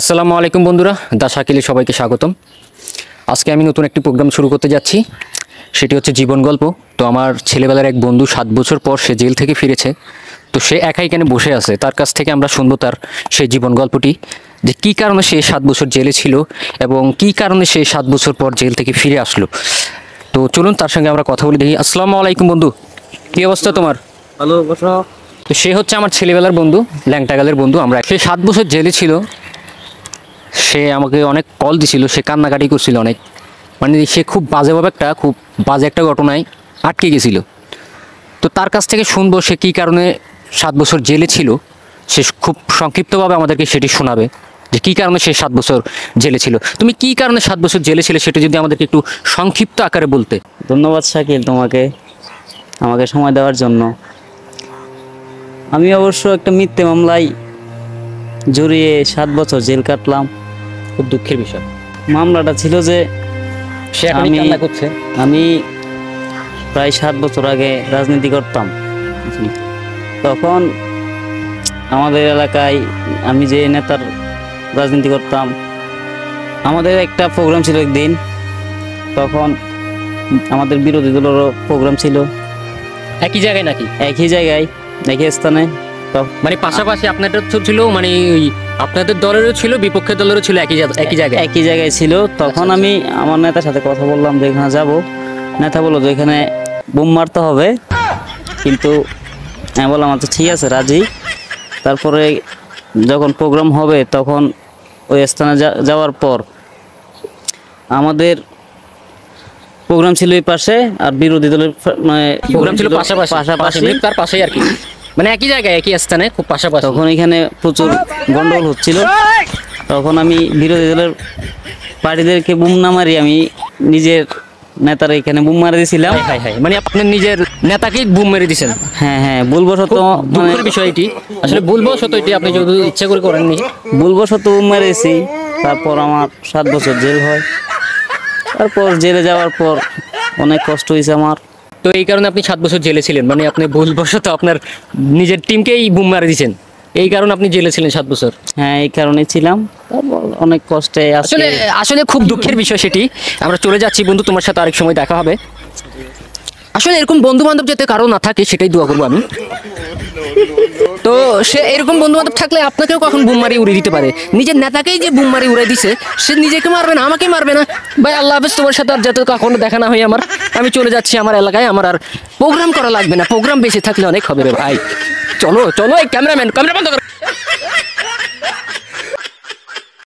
আসসালামু আলাইকুম বন্ধুরা, দা শাকিলে সবাইকে স্বাগতম। আজকে আমি নতুন একটি প্রোগ্রাম শুরু করতে যাচ্ছি, সেটি হচ্ছে জীবন গল্প। তো আমার ছেলেবেলার এক বন্ধু 7 বছর পর সে জেল থেকে ফিরেছে। তো সে একাই এখানে বসে আছে, তার কাছ থেকে আমরা শুনবো তার সেই জীবন গল্পটি, যে কী কারণে সে 7 বছর জেলে ছিল এবং কী কারণে সে 7 বছর পর জেল থেকে ফিরে আসলো। তো চলুন তার সঙ্গে আমরা কথা বলে দেখি। আসসালামু আলাইকুম বন্ধু, কী অবস্থা তোমার? হ্যালো বসো। তো সে হচ্ছে আমার ছেলেবেলার বন্ধু, ল্যাংটাগালের বন্ধু। আমরা সে 7 বছর জেলে ছিল। সে আমাকে অনেক কল দিছিল, সে কান্নাকাটি করছিল অনেক, মানে সে খুব বাজে একটা ঘটনায় আটকে গেছিল। তো তার কাছ থেকে শুনবো সে কী কারণে 7 বছর জেলে ছিল। সে খুব সংক্ষিপ্তভাবে আমাদেরকে সেটি শোনাবে যে কী কারণে সে 7 বছর জেলে ছিল। তুমি কী কারণে 7 বছর জেলে ছিলে সেটা যদি আমাদেরকে একটু সংক্ষিপ্ত আকারে বলতে। ধন্যবাদ শাকিল তোমাকে আমাকে সময় দেওয়ার জন্য। আমি অবশ্য একটা মিথ্যে মামলায় জড়িয়ে 7 বছর জেল কাটলাম। খুব দুঃখের বিষয়। মামলাটা ছিল যে সে এখন কান্না করছে। আমি প্রায় 7 বছর আগে রাজনীতি করতাম। তখন আমাদের এলাকায় আমি যে নেতার রাজনীতি করতাম, আমাদের একটা প্রোগ্রাম ছিল একদিন। তখন আমাদের বিরোধী দলেরও প্রোগ্রাম ছিল একই জায়গায় নাকি? একই জায়গায়, একই স্থানে। মানে পাশাপাশি আপনাদের তো ছিল, মানে ওই আপনাদের দলেরও ছিল, বিপক্ষের দলেরও ছিল, একই জায়গায় একই জায়গায় ছিল। তখন আমি আমার নেতার সাথে কথা বললাম যে এখানে যাব। নেতা বললো যে এখানে বোম মারতে হবে, কিন্তু আমি বললাম আচ্ছা ঠিক আছে, রাজি। তারপরে যখন প্রোগ্রাম হবে তখন ওই স্থানে যাওয়ার পর আমাদের প্রোগ্রাম ছিল এই পাশে, আর বিরোধী দলের মানে প্রোগ্রাম ছিল পাশাপাশি তার পাশেই আর কি, মানে একই জায়গায় একই স্থানে খুব পাশাপাশি। তখন এখানে প্রচুর গন্ডগোল হচ্ছিল। তখন আমি বিরোধী দলের পার্টিদেরকে বুম না মারি আমি নিজের নেতার এখানে বুম মারি দিয়েছিলাম। মানে আপনার নিজের নেতাকেই বুম মেরে দিয়েছেন? হ্যাঁ হ্যাঁ, ভুলবশত, দুঃখের বিষয়টি আসলে ভুলবশত, এটি আপনি যদি ইচ্ছা করে করেননি, ভুলবশত বুম মেরেছি। তারপর আমার 7 বছর জেল হয়। তারপর জেলে যাওয়ার পর অনেক কষ্ট হয়েছে আমার। তো এই কারণে আপনি 7 বছর জেলে ছিলেন, মানে আপনি ভুলবশত আপনার নিজের টিমকেই বুম মারে দিয়েছেন, এই কারণে আপনি জেলে ছিলেন 7 বছর? হ্যাঁ, এই কারণে ছিলাম। তারপর অনেক কষ্টে আসলে আসলে খুব দুঃখের বিষয় সেটি। আমরা চলে যাচ্ছি বন্ধু, তোমার সাথে আরেক সময় দেখা হবে। আসলে এরকম বন্ধু বান্ধব যাতে কারো না থাকে সেটাই দোয়া করবো আমি। তো সে এরকম বন্ধু বান্ধব থাকলে আপনাকেও কখন বুম মারি উড়িয়ে দিতে পারে। নিজের নেতাকেই যে বুম মারি উড়িয়ে দিছে, সে নিজেকে মারবে না, আমাকে মারবে না। ভাই আল্লাহ হাফেজ, তোমার সাথে আর যাতে কখনো দেখা না হয় আমার। আমি চলে যাচ্ছি আমার এলাকায়, আমার আর প্রোগ্রাম করা লাগবে না, প্রোগ্রাম বেশি থাকলে অনেক হবে রে ভাই। চলো চলো, এই ক্যামেরাম্যান ক্যামেরা বন্ধ করো।